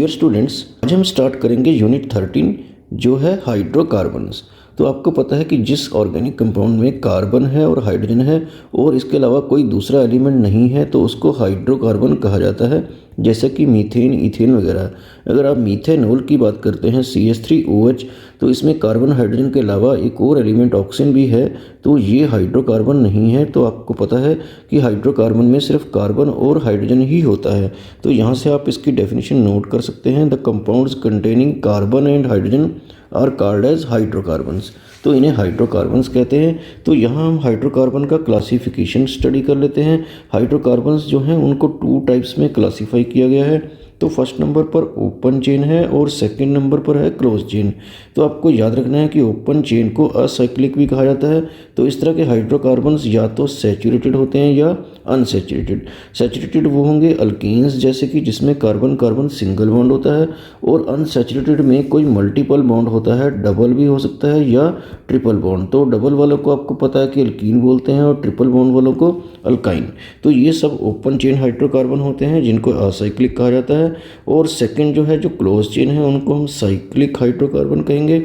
Dear students, आज हम start करेंगे यूनिट 13 जो है हाइड्रोकार्बन्स। तो आपको पता है कि जिस ऑर्गेनिक कंपाउंड में कार्बन है और हाइड्रोजन है और इसके अलावा कोई दूसरा एलिमेंट नहीं है तो उसको हाइड्रोकार्बन कहा जाता है, जैसे कि मीथेन, इथेन वगैरह। अगर आप मीथेनॉल की बात करते हैं CH3OH, तो इसमें कार्बन हाइड्रोजन के अलावा एक और एलिमेंट ऑक्सीजन भी है, तो ये हाइड्रोकार्बन नहीं है। तो आपको पता है कि हाइड्रोकार्बन में सिर्फ कार्बन और हाइड्रोजन ही होता है। तो यहाँ से आप इसकी डेफिनेशन नोट कर सकते हैं। The compounds containing carbon and hydrogen are called as hydrocarbons. तो इन्हें हाइड्रोकार्बन्स कहते हैं। तो यहाँ हम हाइड्रोकार्बन का क्लासिफिकेशन स्टडी कर लेते हैं। हाइड्रोकार्बन्स जो हैं उनको 2 टाइप्स में क्लासीफाई किया गया है। तो फर्स्ट नंबर पर ओपन चेन है और सेकंड नंबर पर है क्लोज चेन। तो आपको याद रखना है कि ओपन चेन को असाइक्लिक भी कहा जाता है। तो इस तरह के हाइड्रोकार्बन्स या तो सैचुरेटेड होते हैं या अनसैचुरेटेड। सैचुरेटेड वो होंगे अल्कीन्स, जैसे कि जिसमें कार्बन कार्बन सिंगल बॉन्ड होता है, और अनसैचुरेटेड में कोई मल्टीपल बॉन्ड होता है, डबल भी हो सकता है या ट्रिपल बॉन्ड। तो डबल वालों को आपको पता है कि अल्कीन बोलते हैं और ट्रिपल बॉन्ड वालों को अल्काइन। तो ये सब ओपन चेन हाइड्रोकार्बन होते हैं जिनको असाइक्लिक कहा जाता है। और सेकंड जो है, जो क्लोज चेन है, उनको हम साइक्लिक हाइड्रोकार्बन कहेंगे।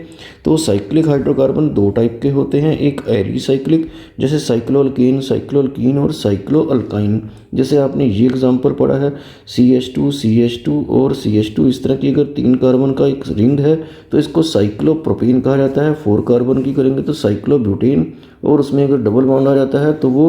तो साइक्लिक हाइड्रोकार्बन 2 टाइप के होते हैं, एक एलिसाइक्लिक जैसे साइक्लोअल्कीन और साइक्लोअल्काइन। जैसे आपने ये एग्जांपल पढ़ा है CH2 और CH2, इस तरह की अगर 3 कार्बन का एक रिंग है तो इसको साइक्लोप्रोपेन कहा जाता है। 4 कार्बन की करेंगे तो साइक्लोब्यूटेन, और उसमें अगर डबल बॉन्ड आ जाता है तो वो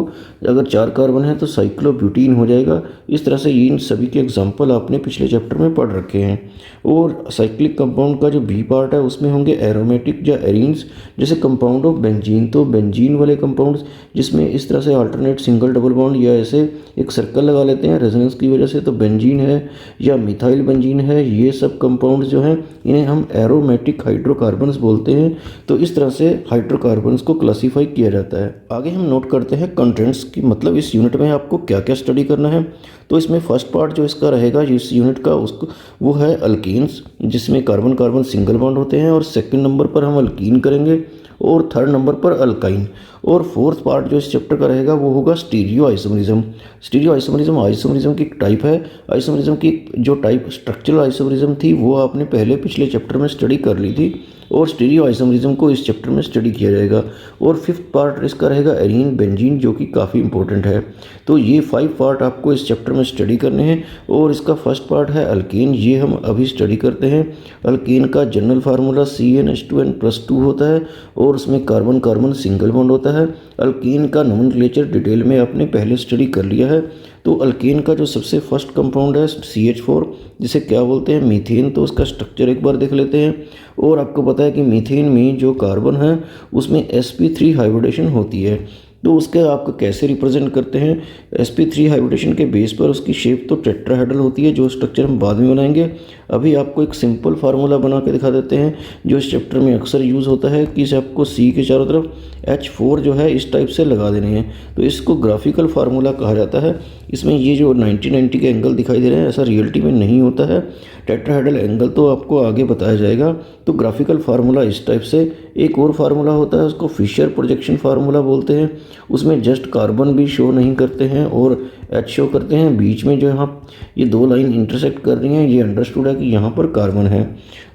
अगर 4 कार्बन है तो साइक्लोब्यूटीन हो जाएगा। इस तरह से इन सभी के एग्जांपल आपने पिछले चैप्टर में पढ़ रखे हैं। और साइक्लिक कंपाउंड का जो बी पार्ट है उसमें होंगे एरोमेटिक या एरीन्स, जैसे कंपाउंड ऑफ बेंजीन। तो बेंजीन वाले कंपाउंड्स जिसमें इस तरह से अल्टरनेट सिंगल डबल बॉन्ड या ऐसे एक सर्कल लगा लेते हैं रेजोनेंस की वजह से, तो बेंजीन है या मिथाइल बेंजीन है, ये सब कंपाउंड्स जो हैं इन्हें हम एरोमेटिक हाइड्रोकार्बन्स बोलते हैं। तो इस तरह से हाइड्रोकार्बन्स को क्लासीफाई किया जाता है। आगे हम नोट करते हैं कंटेंट्स की, मतलब इस यूनिट में आपको क्या क्या स्टडी करना है। तो इसमें फर्स्ट पार्ट जो इसका रहेगा इस यूनिट का, उसको वो है अल्कीन्स, जिसमें कार्बन कार्बन सिंगल बॉन्ड होते हैं, और सेकंड नंबर पर हम अल्कीन करेंगे और थर्ड नंबर पर अल्काइन। और फोर्थ पार्ट जो इस चैप्टर का रहेगा वो होगा स्टीरियो आइसोमरिज्म। स्टीरियो आइसोमरिज्म की टाइप है। आइसोमरिज्म की जो टाइप स्ट्रक्चरल आइसोमरिज्म थी वो आपने पहले पिछले चैप्टर में स्टडी कर ली थी, और स्टीरियो आइसोमरिज्म को इस चैप्टर में स्टडी किया जाएगा। और फिफ्थ पार्ट इसका रहेगा एरीन बेंजीन, जो कि काफ़ी इंपॉर्टेंट है। तो ये 5 पार्ट आपको इस चैप्टर में स्टडी करने हैं। और इसका फर्स्ट पार्ट है अल्केन, ये हम अभी स्टडी करते हैं। अल्केन का जनरल फार्मूला CnH2n+2 होता है और उसमें कार्बन कार्बन सिंगल बॉन्ड होता है। अल्केन का नोमेनक्लेचर डिटेल में आपने पहले स्टडी कर लिया है। तो अल्केन का जो सबसे फर्स्ट कंपाउंड है CH4, जिसे क्या बोलते हैं, मीथेन। तो उसका स्ट्रक्चर एक बार देख लेते हैं। और आपको पता है कि मीथेन में जो कार्बन है उसमें sp3 हाइब्रिडेशन होती है। तो उसके आपको कैसे रिप्रेजेंट करते हैं, sp3 हाइब्रिडेशन के बेस पर उसकी शेप तो टेट्राहेड्रल होती है, जो स्ट्रक्चर हम बाद में बनाएंगे। अभी आपको एक सिंपल फार्मूला बना के दिखा देते हैं जो इस चैप्टर में अक्सर यूज़ होता है, कि इसे आपको C के चारों तरफ H4 जो है इस टाइप से लगा देने हैं। तो इसको ग्राफिकल फार्मूला कहा जाता है। इसमें ये जो 90-90 के एंगल दिखाई दे रहे हैं, ऐसा रियलिटी में नहीं होता है। टेट्राहेड्रल एंगल तो आपको आगे बताया जाएगा। तो ग्राफिकल फार्मूला इस टाइप से। एक और फार्मूला होता है, उसको फिशर प्रोजेक्शन फार्मूला बोलते हैं। उसमें जस्ट कार्बन भी शो नहीं करते हैं और H शो करते हैं। बीच में जो यहाँ ये 2 लाइन इंटरसेक्ट कर रही हैं, ये अंडरस्टूड है कि यहाँ पर कार्बन है।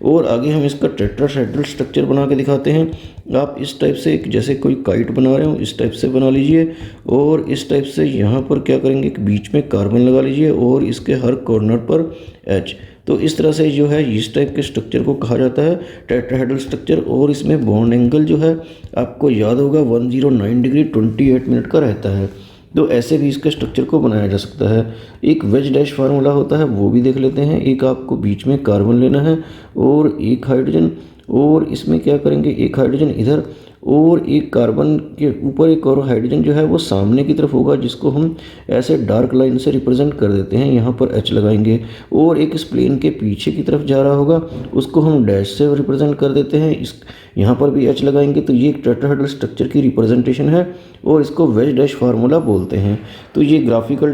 और आगे हम इसका टेट्राहेड्रल स्ट्रक्चर बना के दिखाते हैं। आप इस टाइप से, एक जैसे कोई काइट बना रहे हो इस टाइप से बना लीजिए, और इस टाइप से यहाँ पर क्या करेंगे कि बीच में कार्बन लगा लीजिए और इसके हर कॉर्नर पर H। तो इस तरह से जो है इस टाइप के स्ट्रक्चर को कहा जाता है टेट्राहेड्रल स्ट्रक्चर। और इसमें बॉन्ड एंगल जो है आपको याद होगा 109 डिग्री 28 मिनट का रहता है। तो ऐसे भी इसके स्ट्रक्चर को बनाया जा सकता है। एक वेज डैश फार्मूला होता है, वो भी देख लेते हैं। एक आपको बीच में कार्बन लेना है और एक हाइड्रोजन, और इसमें क्या करेंगे, एक हाइड्रोजन इधर और एक कार्बन के ऊपर एक और हाइड्रोजन जो है वो सामने की तरफ होगा, जिसको हम ऐसे डार्क लाइन से रिप्रेजेंट कर देते हैं। यहाँ पर H लगाएंगे। और एक इस प्लेन के पीछे की तरफ जा रहा होगा, उसको हम डैश से रिप्रेजेंट कर देते हैं। इस यहाँ पर भी H लगाएंगे। तो ये एक टेट्राहेड्रल स्ट्रक्चर की रिप्रेजेंटेशन है और इसको वेज डैश फार्मूला बोलते हैं। तो ये graphical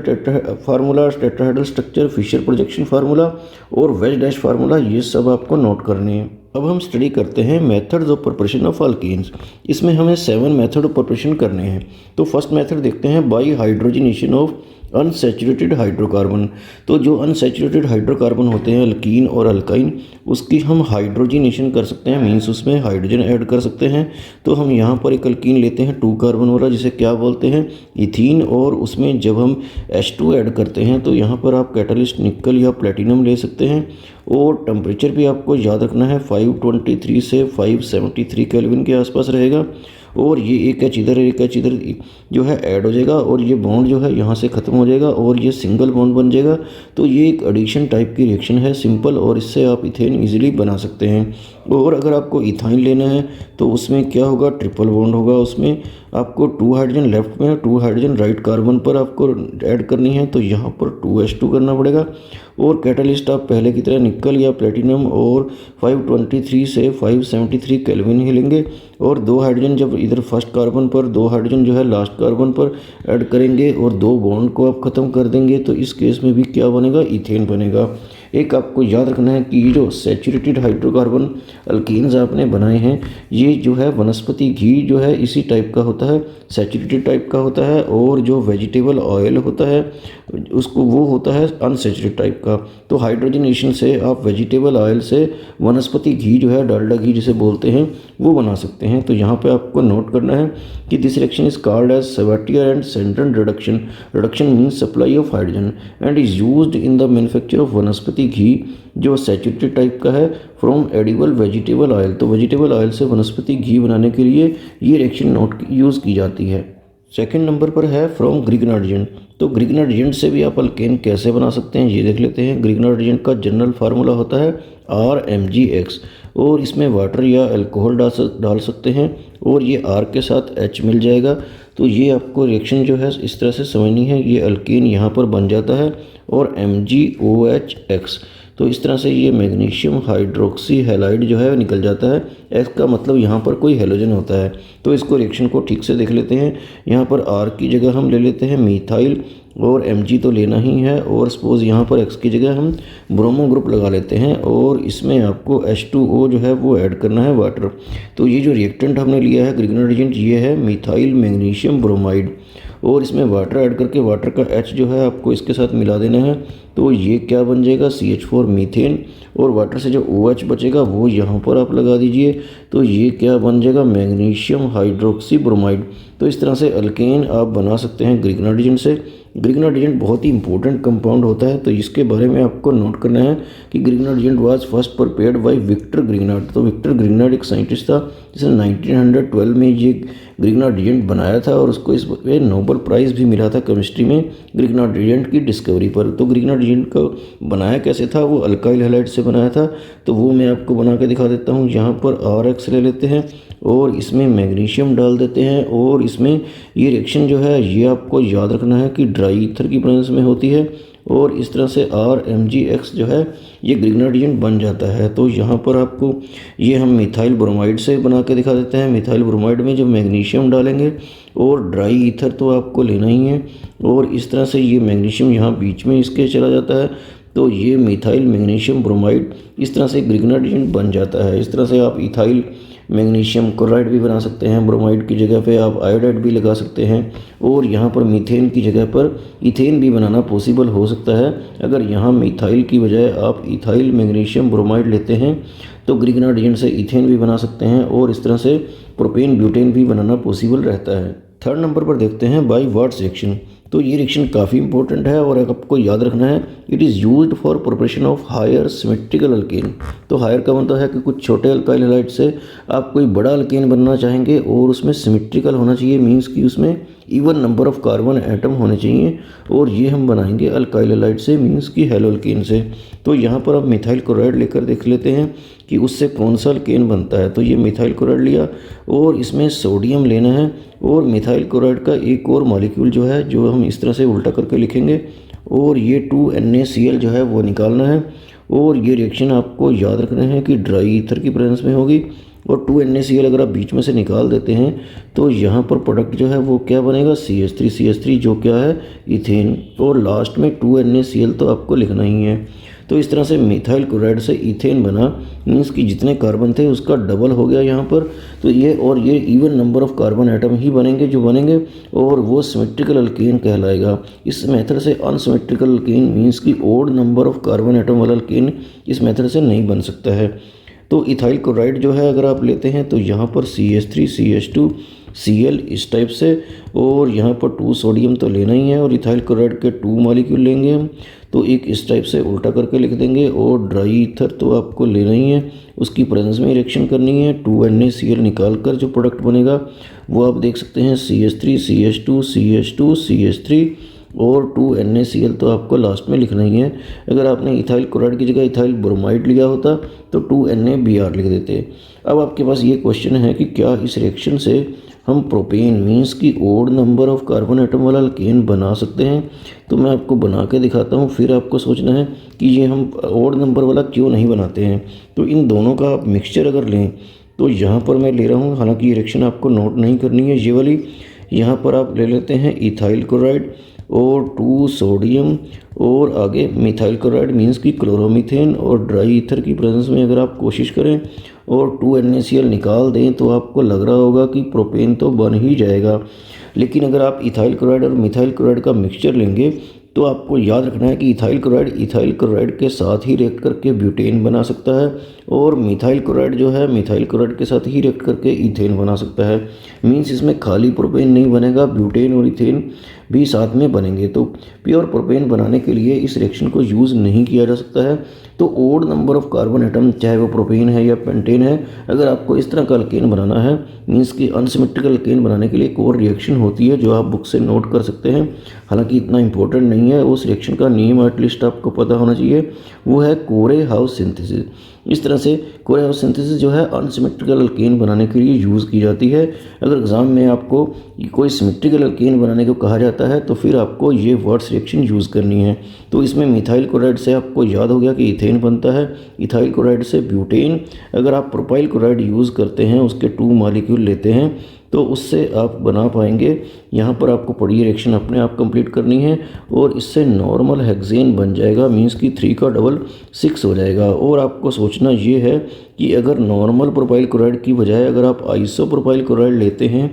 formula, tetrahedral structure, Fischer projection formula और वेज डैश फार्मूला, ये सब आपको नोट करने हैं। अब हम स्टडी करते हैं methods of preparation of alkanes. इसमें हमें 7 मेथड ऑफ प्रिपरेशन करने हैं। तो फर्स्ट मेथड देखते हैं by hydrogenation of unsaturated hydrocarbon. तो जो अनसैचुरेटेड हाइड्रोकार्बन होते हैं अल्कीन और अल्काइन, उसकी हम हाइड्रोजनेशन कर सकते हैं, मीन्स उसमें हाइड्रोजन ऐड कर सकते हैं। तो हम यहाँ पर एक अल्कीन लेते हैं 2 कार्बन वाला, जिसे क्या बोलते हैं, इथीन। और उसमें जब हम H2 ऐड करते हैं तो यहाँ पर आप कैटलिस्ट निकल या प्लेटिनम ले सकते हैं। और टेम्परेचर भी आपको याद रखना है 523 से 573 केल्विन के आसपास रहेगा। और ये एक एच इधर जो है ऐड हो जाएगा और ये बॉन्ड जो है यहाँ से ख़त्म हो जाएगा और ये सिंगल बॉन्ड बन जाएगा। तो ये एक एडिशन टाइप की रिएक्शन है, सिंपल, और इससे आप इथेन इजीली बना सकते हैं। और अगर आपको इथाइन लेना है तो उसमें क्या होगा, ट्रिपल बॉन्ड होगा। उसमें आपको 2 हाइड्रोजन लेफ्ट में 2 हाइड्रोजन राइट कार्बन पर आपको ऐड करनी है, तो यहाँ पर 2H2 करना पड़ेगा। और कैटलिस्ट आप पहले की तरह निकल या प्लेटिनम और 523 से 573 केल्विन ही लेंगे। और 2 हाइड्रोजन जब इधर फर्स्ट कार्बन पर, 2 हाइड्रोजन जो है लास्ट कार्बन पर ऐड करेंगे और 2 बॉन्ड को आप ख़त्म कर देंगे, तो इस केस में भी क्या बनेगा, इथेन बनेगा। एक आपको याद रखना है कि ये जो सैचुरेटेड हाइड्रोकार्बन अल्कीन्स आपने बनाए हैं, ये जो है वनस्पति घी जो है इसी टाइप का होता है, सैचुरेटेड टाइप का होता है। और जो वेजिटेबल ऑयल होता है उसको वो होता है अनसैचुरेटेड टाइप का। तो हाइड्रोजनेशन से आप वेजिटेबल ऑयल से वनस्पति घी जो है, डालडा घी जिसे बोलते हैं, वो बना सकते हैं। तो यहाँ पे आपको नोट करना है कि this reaction is called as Sabatier and central reduction. Reduction means supply of hydrogen and is used in the manufacture of vanaspati ghee जो सैचुरेटेड टाइप का है फ्रॉम एडिबल वेजिटेबल ऑयल। तो वेजिटेबल ऑयल से वनस्पति घी बनाने के लिए ये रिएक्शन यूज़ की जाती है। सेकंड नंबर पर है फ्रॉम ग्रिग्नार्ड एजेंट। तो ग्रिग्नार्ड एजेंट से भी आप अल्केन कैसे बना सकते हैं ये देख लेते हैं। ग्रिग्नार्ड एजेंट का जनरल फार्मूला होता है RMgX, और इसमें वाटर या अल्कोहल डाल सकते हैं और ये R के साथ H मिल जाएगा। तो ये आपको रिएक्शन जो है इस तरह से समझनी है। ये अल्केन यहाँ पर बन जाता है और MgOHX। तो इस तरह से ये मैग्नीशियम हाइड्रोक्सी हैलाइड जो है निकल जाता है। एक्स का मतलब यहाँ पर कोई हेलोजन होता है। तो इसको रिएक्शन को ठीक से देख लेते हैं। यहाँ पर R की जगह हम ले लेते हैं मीथाइल, और Mg तो लेना ही है। और सपोज़ यहाँ पर X की जगह हम ब्रोमो ग्रुप लगा लेते हैं और इसमें आपको H2O जो है वो ऐड करना है वाटर। तो ये जो रिएक्टेंट हमने लिया है ग्रिग्नार्ड एजेंट, ये है मिथाइल मैग्नीशियम ब्रोमाइड, और इसमें वाटर ऐड करके वाटर का H जो है आपको इसके साथ मिला देना है। तो ये क्या बन जाएगा, CH4 मीथेन, और वाटर से जो OH बचेगा वो यहाँ पर आप लगा दीजिए। तो ये क्या बन जाएगा, मैग्नीशियम हाइड्रोक्सी ब्रोमाइड। तो इस तरह से अल्केन आप बना सकते हैं ग्रिग्नार्ड एजेंट से। ग्रिग्नार्ड एजेंट बहुत ही इंपॉर्टेंट कंपाउंड होता है, तो इसके बारे में आपको नोट करना है कि Grignard agent was first prepared by Victor Grignard. तो विक्टर ग्रिग्नार्ड एक साइंटिस्ट था जिसने 1912 में ये ग्रिग्नार्ड एजेंट बनाया था और उसको इस पे नोबेल प्राइज़ भी मिला था केमिस्ट्री में ग्रिग्नार्ड एजेंट की डिस्कवरी पर। तो ग्रिग्नार्ड एजेंट को बनाया कैसे था, वो अल्काइल हैलाइड से बनाया था। तो वो मैं आपको बना के दिखा देता हूँ। यहाँ पर RX ले लेते हैं और इसमें मैग्नीशियम डाल देते हैं, और इसमें ये रिएक्शन जो है ये आपको याद रखना है कि ड्राई ईथर की प्रेजेंस में होती है, और इस तरह से RMgX जो है ये ग्रिग्नार्ड एजेंट बन जाता है। तो यहाँ पर आपको ये हम मिथाइल ब्रोमाइड से बना के दिखा देते हैं। मिथाइल ब्रोमाइड में जब मैग्नीशियम डालेंगे और ड्राई ईथर तो आपको लेना ही है, और इस तरह से ये मैग्नीशियम यहाँ बीच में इसके चला जाता है। तो ये मिथाइल मैग्नीशियम ब्रोमाइड इस तरह से ग्रिग्नार्ड एजेंट बन जाता है। इस तरह से आप इथाइल मैग्नीशियम क्लोराइड भी बना सकते हैं, ब्रोमाइड की जगह पे आप आयोडाइड भी लगा सकते हैं, और यहाँ पर मीथेन की जगह पर इथेन भी बनाना पॉसिबल हो सकता है। अगर यहाँ मिथाइल की बजाय आप इथाइल मैग्नीशियम ब्रोमाइड लेते हैं तो ग्रिग्नार्ड एजेंट से इथेन भी बना सकते हैं, और इस तरह से प्रोपेन ब्यूटेन भी बनाना पॉसिबल रहता है। थर्ड नंबर पर देखते हैं बाई वाट्स रिएक्शन। तो ये रिएक्शन काफ़ी इंपॉर्टेंट है और आपको याद रखना है, it is used for preparation of higher symmetrical alkane. तो हायर का मतलब है कि कुछ छोटे अल्काइल हैलाइड से आप कोई बड़ा अल्केन बनना चाहेंगे और उसमें सिमेट्रिकल होना चाहिए, मीन्स कि उसमें even number of carbon atom होने चाहिए, और ये हम बनाएंगे अल्काइल हैलाइड से, मीन्स कि हेलो अल्केन से। तो यहाँ पर आप मिथाइल क्लोराइड लेकर देख लेते हैं कि उससे कौन सा अल्केन बनता है। तो ये मिथाइल क्लोराइड लिया और इसमें सोडियम लेना है, और मिथाइल क्लोराइड का एक और मॉलिक्यूल जो है जो हम इस तरह से उल्टा करके लिखेंगे, और ये 2NaCl जो है वो निकालना है। और ये रिएक्शन आपको याद रखना है कि ड्राई ईथर की प्रेजेंस में होगी, और 2NaCl अगर आप बीच में से निकाल देते हैं तो यहाँ पर प्रोडक्ट जो है वो क्या बनेगा, CH3 जो क्या है इथेन, और लास्ट में 2NaCl तो आपको लिखना ही है। तो इस तरह से मिथाइल क्लोराइड से इथेन बना, मीन्स कि जितने कार्बन थे उसका डबल हो गया यहाँ पर। तो ये even number of carbon atom ही बनेंगे जो बनेंगे, और वो सिमेट्रिकल अल्केन कहलाएगा। इस मेथड से अनसिमेट्रिकल अल्केन मीन्स कि odd number of carbon atom वाला अल्केन इस मेथड से नहीं बन सकता है। तो इथाइल क्लोराइड जो है अगर आप लेते हैं तो यहाँ पर CH3 CH2 Cl इस टाइप से, और यहाँ पर 2 सोडियम तो लेना ही है, और इथाइल क्लोराइड के 2 मॉलिक्यूल लेंगे हम, तो एक इस टाइप से उल्टा करके लिख देंगे। और ड्राई ईथर तो आपको लेना ही है, उसकी प्रेजेंस में रिएक्शन करनी है। 2NaCl निकाल कर जो प्रोडक्ट बनेगा वो आप देख सकते हैं CH3 CH2 CH2 CH3 और 2NaCl तो आपको लास्ट में लिखना ही है। अगर आपने इथाइल क्लोराइड की जगह इथाइल ब्रोमाइड लिया होता तो 2NaBr लिख देते। अब आपके पास ये क्वेश्चन है कि क्या इस रिएक्शन से हम प्रोपेन मीन्स की odd number of carbon atom वाला अल्केन बना सकते हैं। तो मैं आपको बना के दिखाता हूँ, फिर आपको सोचना है कि ये हम ओड नंबर वाला क्यों नहीं बनाते हैं। तो इन दोनों का आप मिक्सचर अगर लें तो यहाँ पर मैं ले रहा हूँ, हालांकि ये रिएक्शन आपको नोट नहीं करनी है ये वाली। यहाँ पर आप ले लेते हैं इथाइल क्लोराइड और 2 सोडियम और आगे मिथाइल क्लोराइड मीन्स की क्लोरोमीथेन, और ड्राई ईथर की प्रेजेंस में अगर आप कोशिश करें और 2NaCl निकाल दें तो आपको लग रहा होगा कि प्रोपेन तो बन ही जाएगा। लेकिन अगर आप इथाइल क्लोराइड और मिथाइल क्लोराइड का मिक्सचर लेंगे तो आपको याद रखना है कि इथाइल क्लोराइड के साथ ही रिएक्ट करके ब्यूटेन बना सकता है, और मिथाइल क्लोराइड जो है मिथाइल क्लोराइड के साथ ही रिएक्ट करके इथेन बना सकता है। मीन्स इसमें खाली प्रोपेन नहीं बनेगा, ब्यूटेन और इथेन भी साथ में बनेंगे। तो प्योर प्रोपेन बनाने के लिए इस रिएक्शन को यूज़ नहीं किया जा सकता है। तो odd number of carbon atom, चाहे वो प्रोपेन है या पेंटेन है, अगर आपको इस तरह का अल्केन बनाना है मीन्स कि अनसिमेट्रिकल अल्केन बनाने के लिए एक और रिएक्शन होती है जो आप बुक से नोट कर सकते हैं, हालांकि इतना इंपॉर्टेंट नहीं है। उस रिएक्शन का नेम एटलीस्ट आपको पता होना चाहिए, वो है कोरे हाउस सिंथेसिस। इस तरह से कोरे हाउस सिंथेसिस जो है अनसिमेट्रिकल अल्केन बनाने के लिए यूज़ की जाती है। अगर एग्जाम में आपको कोई सिमेट्रिकल अल्केन बनाने को कहा जाता है तो फिर आपको ये वर्ड्स रिएक्शन यूज़ करनी है। तो इसमें मिथाइल क्लोराइड से आपको याद हो गया कि इथेन बनता है, इथाइल क्लोराइड से ब्यूटेन। अगर आप प्रोपाइल क्लोराइड यूज़ करते हैं, उसके 2 मॉलिक्यूल लेते हैं तो उससे आप बना पाएंगे। यहाँ पर आपको पढ़िए रिएक्शन अपने आप कंप्लीट करनी है, और इससे नॉर्मल हेक्सेन बन जाएगा, मीन्स कि 3 का डबल 6 हो जाएगा। और आपको सोचना ये है कि अगर नॉर्मल प्रोपाइल क्लोराइड की बजाय अगर आप आइसो प्रोपाइल क्लोराइड लेते हैं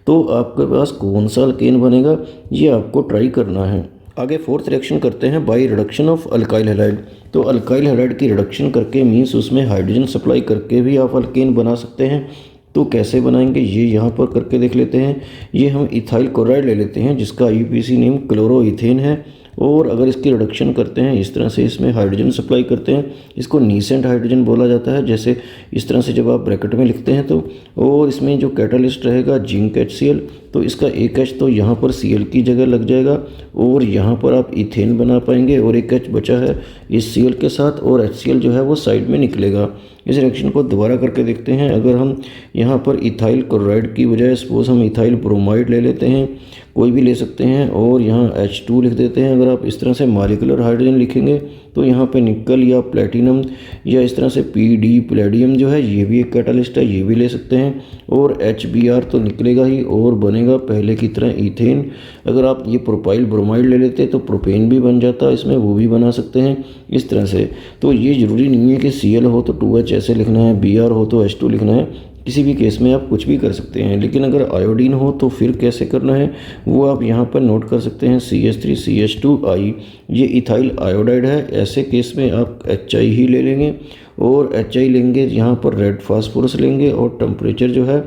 तो आपके पास कौन सा अल्केन बनेगा, ये आपको ट्राई करना है। आगे 4th रिएक्शन करते हैं by reduction of alkyl halide. तो अल्काइल हैलाइड की रिडक्शन करके मीन्स उसमें हाइड्रोजन सप्लाई करके भी आप अल्केन बना सकते हैं। तो कैसे बनाएंगे ये यहाँ पर करके देख लेते हैं। ये हम इथाइल क्लोराइड ले लेते हैं जिसका IUPAC नेम क्लोरोइथेन है, और अगर इसकी रिडक्शन करते हैं इस तरह से, इसमें हाइड्रोजन सप्लाई करते हैं, इसको नीसेंट हाइड्रोजन बोला जाता है, जैसे इस तरह से जब आप ब्रैकेट में लिखते हैं तो। और इसमें जो कैटालिस्ट रहेगा जिंक HCl, तो इसका एक H तो यहाँ पर Cl की जगह लग जाएगा, और यहाँ पर आप इथेन बना पाएंगे, और एक H बचा है इस Cl के साथ, और HCl जो है वो साइड में निकलेगा। इस रिएक्शन को दोबारा करके देखते हैं। अगर हम यहाँ पर इथाइल क्लोराइड की बजाय सपोज हम इथाइल ब्रोमाइड ले लेते हैं, कोई भी ले सकते हैं, और यहाँ H2 लिख देते हैं। अगर आप इस तरह से मॉलिक्यूलर हाइड्रोजन लिखेंगे तो यहाँ पे निकल या प्लेटिनम या इस तरह से PD पैलेडियम जो है ये भी एक कैटालिस्ट है, ये भी ले सकते हैं, और HBr तो निकलेगा ही और बनेगा पहले की तरह इथेन। अगर आप ये प्रोपाइल ब्रोमाइड ले लेते तो प्रोपेन भी बन जाता, इसमें वो भी बना सकते हैं इस तरह से। तो ये ज़रूरी नहीं है कि Cl हो तो 2H ऐसे लिखना है, Br हो तो H2 लिखना है, किसी भी केस में आप कुछ भी कर सकते हैं। लेकिन अगर आयोडीन हो तो फिर कैसे करना है वो आप यहाँ पर नोट कर सकते हैं। CH3 CH2I, ये इथाइल आयोडाइड है, ऐसे केस में आप HI ही ले लेंगे, और HI लेंगे यहाँ पर रेड फास्फोरस लेंगे, और टेम्परेचर जो है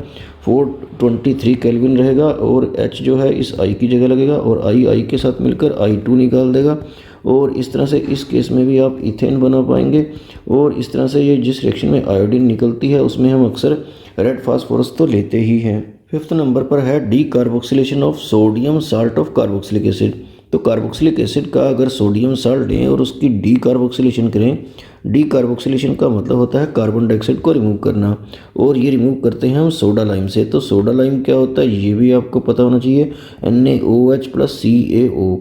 423 केल्विन रहेगा, और H जो है इस I की जगह लगेगा, और I के साथ मिलकर I2 निकाल देगा। और इस तरह से इस केस में भी आप इथेन बना पाएंगे। और इस तरह से ये जिस रिएक्शन में आयोडीन निकलती है उसमें हम अक्सर रेड फास्फोरस तो लेते ही हैं। 5th नंबर पर है D carboxylation of sodium salt of carboxylic acid. तो कार्बोक्सिलिक एसिड का अगर सोडियम साल्ट लें और उसकी डी कार्बोक्सिलेशन करें, डी कार्बोक्सिलेशन का मतलब होता है कार्बन डाइऑक्साइड को रिमूव करना, और ये रिमूव करते हैं हम सोडा लाइम से। तो सोडा लाइम क्या होता है ये भी आपको पता होना चाहिए, NaOH + CaO।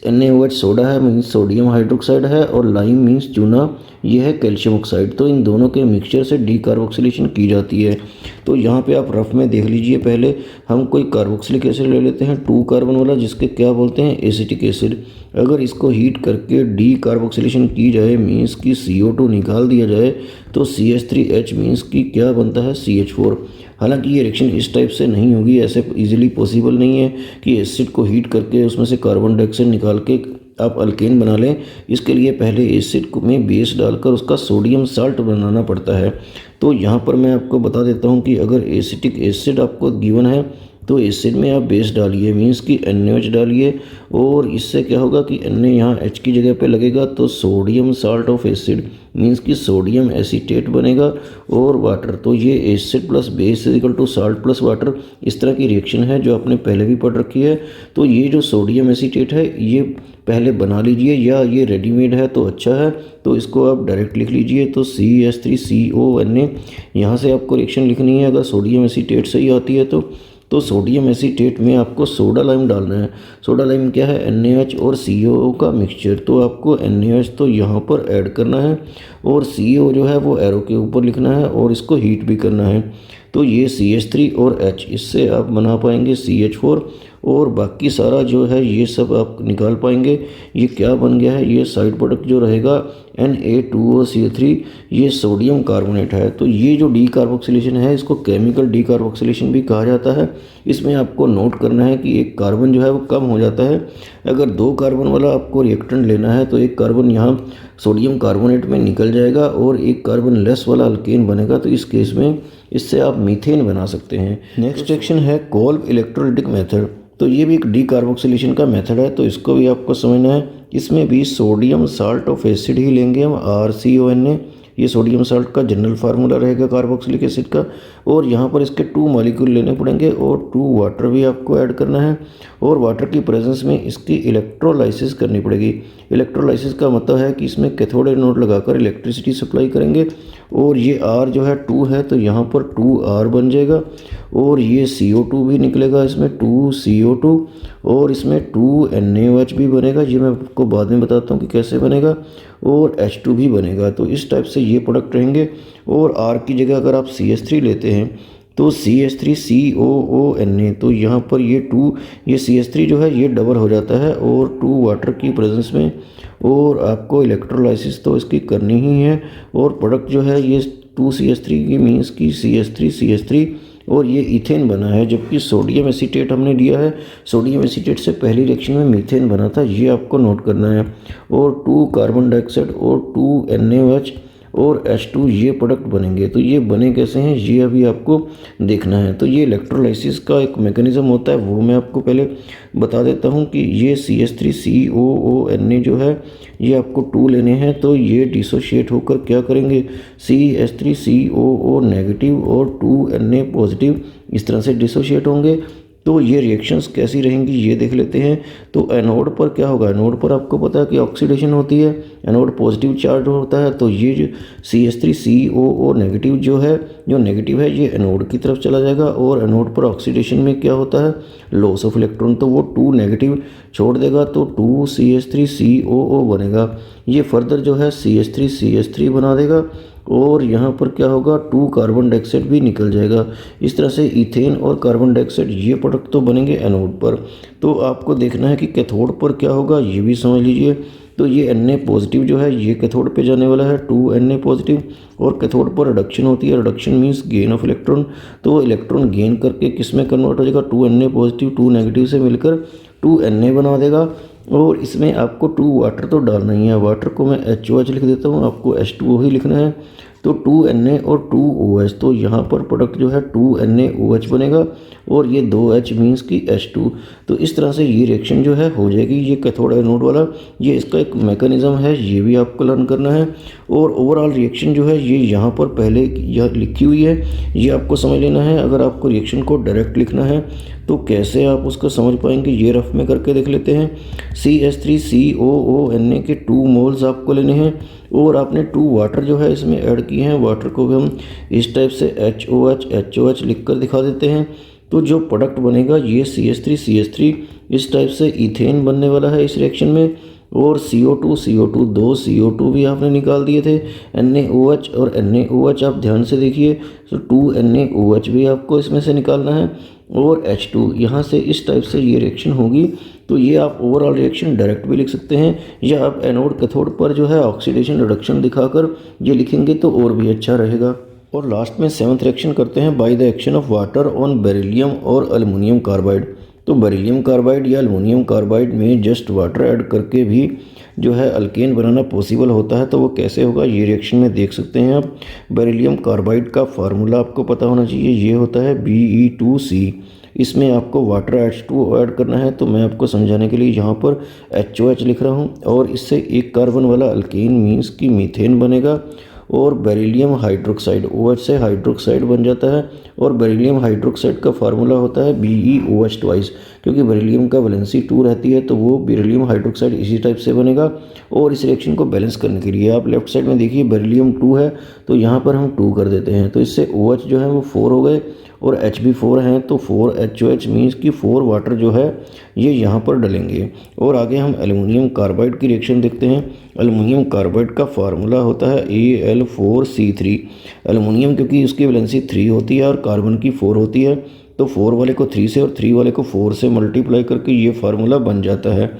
NaOH सोडा है मीन्स सोडियम हाइड्रोक्साइड है, और लाइम मीन्स चूना, ये है कैल्शियम ऑक्साइड। तो इन दोनों के मिक्सचर से डीकार्बोक्सिलेशन की जाती है। तो यहाँ पे आप रफ में देख लीजिए। पहले हम कोई कार्बोक्सिलिक एसिड ले लेते हैं 2 कार्बन वाला, जिसके क्या बोलते हैं एसिटिक एसिड। अगर इसको हीट करके डीकार्बोक्सिलेशन की जाए मीन्स की CO2 निकाल दिया जाए तो CH3H मीन्स की क्या बनता है CH4। हालांकि ये रिएक्शन इस टाइप से नहीं होगी, ऐसे इजीली पॉसिबल नहीं है कि एसिड को हीट करके उसमें से कार्बन डाइऑक्साइड निकाल के आप अल्केन बना लें। इसके लिए पहले एसिड में बेस डालकर उसका सोडियम साल्ट बनाना पड़ता है। तो यहाँ पर मैं आपको बता देता हूँ कि अगर एसिटिक एसिड आपको गिवन है तो एसिड में आप बेस डालिए मीन्स कि NaOH डालिए, और इससे क्या होगा कि Na यहाँ H की जगह पे लगेगा तो sodium salt of acid means कि सोडियम एसीटेट बनेगा, और वाटर। तो ये acid plus base equal to salt plus water, इस तरह की रिएक्शन है जो आपने पहले भी पढ़ रखी है। तो ये जो सोडियम एसीटेट है ये पहले बना लीजिए, या ये रेडीमेड है तो अच्छा है, तो इसको आप डायरेक्ट लिख लीजिए। तो CH3CONa यहाँ से आपको रिएक्शन लिखनी है अगर सोडियम एसीटेट से ही आती है तो सोडियम एसीटेट में आपको सोडा लाइम डालना है। सोडा लाइम क्या है NaH और CO का मिक्सचर। तो आपको NaH तो यहाँ पर ऐड करना है, और CO जो है वो एरो के ऊपर लिखना है, और इसको हीट भी करना है। तो ये CH3 और H, इससे आप बना पाएंगे CH4, और बाकी सारा जो है ये सब आप निकाल पाएंगे। ये क्या बन गया है, ये साइड प्रोडक्ट जो रहेगा Na2OCO3, ये सोडियम कार्बोनेट है। तो ये जो डीकार्बोक्सिलेशन है इसको केमिकल डीकार्बोक्सिलेशन भी कहा जाता है। इसमें आपको नोट करना है कि एक कार्बन जो है वो कम हो जाता है। अगर 2 कार्बन वाला आपको रिएक्टेंट लेना है तो एक कार्बन यहाँ सोडियम कार्बोनेट में निकल जाएगा और एक कार्बन लेस वाला अल्केन बनेगा। तो इस केस में इससे आप मीथेन बना सकते हैं। नेक्स्ट सेक्शन है कोल्ब इलेक्ट्रोलिटिक मेथड। तो ये भी एक डीकार्बोक्सिलेशन का मेथड है, तो इसको भी आपको समझना है। इसमें भी सोडियम साल्ट ऑफ एसिड ही लेंगे हम, RCONa। ये सोडियम साल्ट का जनरल फार्मूला रहेगा कार्बोक्सिलिक एसिड का, और यहाँ पर इसके 2 मॉलिक्यूल लेने पड़ेंगे और 2 वाटर भी आपको ऐड करना है, और वाटर की प्रेजेंस में इसकी इलेक्ट्रोलाइसिस करनी पड़ेगी। इलेक्ट्रोलाइसिस का मतलब है कि इसमें कैथोड एनोड लगाकर इलेक्ट्रिसिटी सप्लाई करेंगे, और ये R जो है 2 है तो यहाँ पर 2R बन जाएगा, और ये CO2 भी निकलेगा इसमें 2CO2, और इसमें 2NaOH भी बनेगा। ये मैं आपको बाद में बताता हूँ कि कैसे बनेगा, और H2 भी बनेगा। तो इस टाइप से ये प्रोडक्ट रहेंगे। और R की जगह अगर आप CH3 लेते हैं तो CH3COONa, तो यहाँ पर ये 2, ये CH3 जो है ये डबल हो जाता है, और 2 वाटर की प्रेजेंस में, और आपको इलेक्ट्रोलाइसिस तो इसकी करनी ही है। और प्रोडक्ट जो है ये 2CH3 की मीन्स की CH3CH3, और ये इथेन बना है। जबकि सोडियम एसीटेट हमने लिया है, सोडियम एसीटेट से पहली रिएक्शन में मीथेन बना था, ये आपको नोट करना है। और 2 कार्बन डाइऑक्साइड और 2 NaOH और H2 ये प्रोडक्ट बनेंगे। तो ये बने कैसे हैं ये अभी आपको देखना है। तो ये इलेक्ट्रोलाइसिस का एक मैकेनिज्म होता है, वो मैं आपको पहले बता देता हूँ कि ये CH3COONa जो है ये आपको 2 लेने हैं। तो ये डिसोशिएट होकर क्या करेंगे, CH3COO नेगेटिव और 2Na पॉजिटिव, इस तरह से डिसोशिएट होंगे। तो ये रिएक्शंस कैसी रहेंगी ये देख लेते हैं। तो एनोड पर क्या होगा, एनोड पर आपको पता है कि ऑक्सीडेशन होती है, एनोड पॉजिटिव चार्ज होता है। तो ये जो CH3COO नेगेटिव जो नेगेटिव है ये एनोड की तरफ चला जाएगा, और एनोड पर ऑक्सीडेशन में क्या होता है, लॉस ऑफ इलेक्ट्रॉन, तो वो 2 नेगेटिव छोड़ देगा तो 2 CH3COO बनेगा। ये फर्दर जो है CH3CH3 बना देगा, और यहाँ पर क्या होगा 2 कार्बन डाइऑक्साइड भी निकल जाएगा। इस तरह से इथेन और कार्बन डाइऑक्साइड ये प्रोडक्ट तो बनेंगे एनोड पर। तो आपको देखना है कि कैथोड पर क्या होगा ये भी समझ लीजिए। तो ये Na पॉजिटिव जो है ये कैथोड पे जाने वाला है 2Na पॉजिटिव, और कैथोड पर रिडक्शन होती है, reduction means gain of electron. तो इलेक्ट्रॉन गेन करके किस में कन्वर्ट हो जाएगा, 2Na पॉजिटिव 2 नेगेटिव से मिलकर 2Na बना देगा। और इसमें आपको 2 वाटर तो डालना ही है, वाटर को मैं HOH लिख देता हूँ, आपको H2O ही लिखना है। तो 2Na और 2OH, तो यहाँ पर प्रोडक्ट जो है 2NaOH बनेगा, और ये 2H मीन्स की H2। तो इस तरह से ये रिएक्शन जो है हो जाएगी। ये कैथोड एनोड वाला ये इसका एक मैकेनिज्म है, ये भी आपको लर्न करना है। और ओवरऑल रिएक्शन जो है ये यहाँ पर पहले यह लिखी हुई है, ये आपको समझ लेना है। अगर आपको रिएक्शन को डायरेक्ट लिखना है तो कैसे आप उसको समझ पाएंगे ये रफ में करके देख लेते हैं। CH3COONa के 2 मोल्स आपको लेने हैं, और आपने 2 वाटर जो है इसमें ऐड किए हैं। वाटर को भी हम इस टाइप से HOH लिख कर दिखा देते हैं। तो जो प्रोडक्ट बनेगा ये CH3 इस टाइप से इथेन बनने वाला है इस रिएक्शन में। और CO2 दो CO2 भी आपने निकाल दिए थे, NaOH और NaOH आप ध्यान से देखिए, तो 2NaOH भी आपको इसमें से निकालना है और H2 यहाँ से इस टाइप से ये रिएक्शन होगी। तो ये आप ओवरऑल रिएक्शन डायरेक्ट भी लिख सकते हैं, या आप एनोड कैथोड पर जो है ऑक्सीडेशन रिडक्शन दिखाकर ये लिखेंगे तो और भी अच्छा रहेगा। और लास्ट में 7th रिएक्शन करते हैं by the action of water on beryllium और एल्युमिनियम कार्बाइड। तो बेरिलियम कार्बाइड या एल्युमिनियम कार्बाइड में जस्ट वाटर ऐड करके भी जो है अल्केन बनाना पॉसिबल होता है। तो वो कैसे होगा ये रिएक्शन में देख सकते हैं आप। बेरिलियम कार्बाइड का फार्मूला आपको पता होना चाहिए, ये होता है Be2C। इसमें आपको वाटर H2O ऐड करना है, तो मैं आपको समझाने के लिए यहाँ पर HOH लिख रहा हूँ। और इससे एक कार्बन वाला अल्केन मीन्स कि मीथेन बनेगा। और बेरिलियम हाइड्रोक्साइड, OH से हाइड्रोक्साइड बन जाता है। और बेरिलियम हाइड्रोक्साइड का फार्मूला होता है BeOH ट्वाइस, क्योंकि बेरिलियम का वैलेंसी 2 रहती है, तो वो बेरिलियम हाइड्रोक्साइड इसी टाइप से बनेगा। और इस रिएक्शन को बैलेंस करने के लिए आप लेफ्ट साइड में देखिए बेरिलियम 2 है, तो यहाँ पर हम 2 कर देते हैं, तो इससे OH जो है वो 4 हो गए और H भी 4 हैं, तो 4HOH मीन्स कि 4 वाटर जो है ये यहाँ पर डलेंगे। और आगे हम एल्युमिनियम कार्बाइड की रिएक्शन देखते हैं। एल्युमिनियम कार्बाइड का फार्मूला होता है Al4C3। एल्युमिनियम क्योंकि उसकी वैलेंसी 3 होती है और कार्बन की 4 होती है, तो 4 वाले को 3 से और 3 वाले को 4 से मल्टीप्लाई करके ये फार्मूला बन जाता है।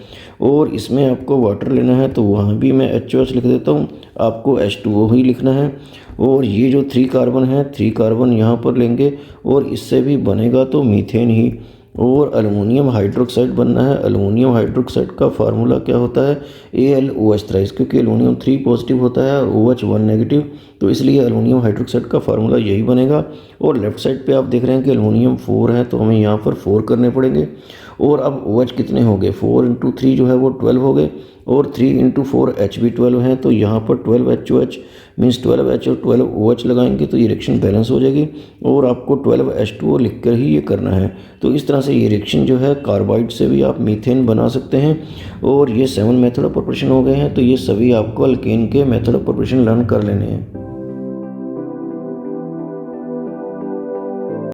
और इसमें आपको वाटर लेना है, तो वहाँ भी मैं HOH लिख देता हूँ, आपको H2O ही लिखना है। और ये जो 3 कार्बन है, 3 कार्बन यहाँ पर लेंगे और इससे भी बनेगा तो मीथेन ही। और एल्युमिनियम हाइड्रोक्साइड बनना है। एल्युमिनियम हाइड्रोक्साइड का फार्मूला क्या होता है AlOH थ्राइस, क्योंकि एल्युमिनियम 3 पॉजिटिव होता है और OH 1 नेगेटिव, तो इसलिए एल्युमिनियम हाइड्रोक्साइड का फार्मूला यही बनेगा। और लेफ्ट साइड पे आप देख रहे हैं कि एल्युमिनियम 4 है, तो हमें यहाँ पर 4 करने पड़ेंगे। और अब OH कितने हो गए, 4 × 3 जो है वो 12 हो गए, और 3 × 4 H भी 12 हैं, तो यहाँ पर 12HOH मीन्स 12H और 12OH लगाएंगे तो ये रिएक्शन बैलेंस हो जाएगी। और आपको 12H2O लिख कर ही ये करना है। तो इस तरह से ये रिएक्शन जो है कार्बाइड से भी आप मीथेन बना सकते हैं। और ये 7 मेथड ऑफ प्रिपरेशन हो गए हैं, तो ये सभी आपको अल्केन के मेथड ऑफ प्रिपरेशन लर्न कर लेने हैं।